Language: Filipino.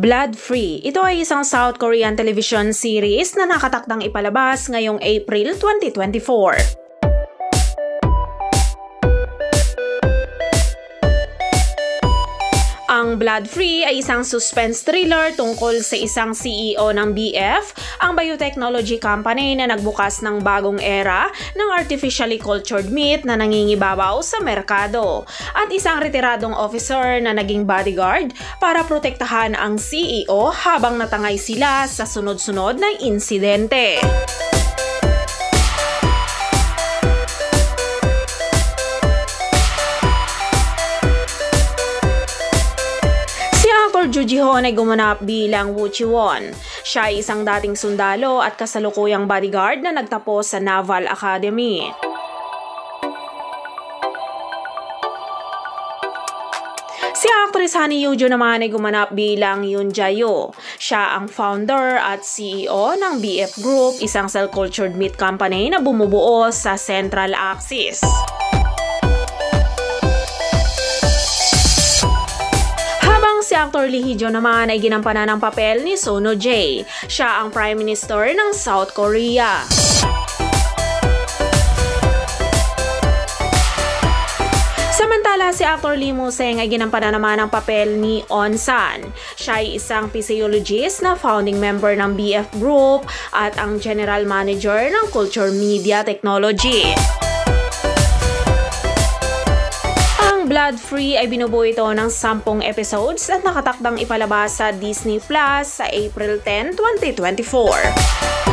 Blood Free. Ito ay isang South Korean television series na nakatakdang ipalabas ngayong April 2024. Ang Blood Free ay isang suspense thriller tungkol sa isang CEO ng BF, ang biotechnology company na nagbukas ng bagong era ng artificially cultured meat na nangingibabaw sa merkado, at isang retiradong officer na naging bodyguard para protektahan ang CEO habang natangay sila sa sunod-sunod na insidente. Joo Ji-hoon ay gumanap bilang Woo Chi-won. Siya ay isang dating sundalo at kasalukuyang bodyguard na nagtapos sa Naval Academy. Si actress Honey Yoo-jo naman ay gumanap bilang Yoon Jae-yo. Siya ang founder at CEO ng BF Group, isang cell-cultured meat company na bumubuo sa Central Axis. Si Actor Lee Hee-jo naman ay ginampanan ng papel ni Seo No-jae. Siya ang Prime Minister ng South Korea. Samantala, si Actor Lee Moo-seng ay ginampanan naman ng papel ni On-san. Siya ay isang physiologist na founding member ng BF Group at ang General Manager ng Culture Media Technology. Blood Free ay binubuo ito ng 10 episodes at nakatakdang ipalabas sa Disney Plus sa April 10, 2024.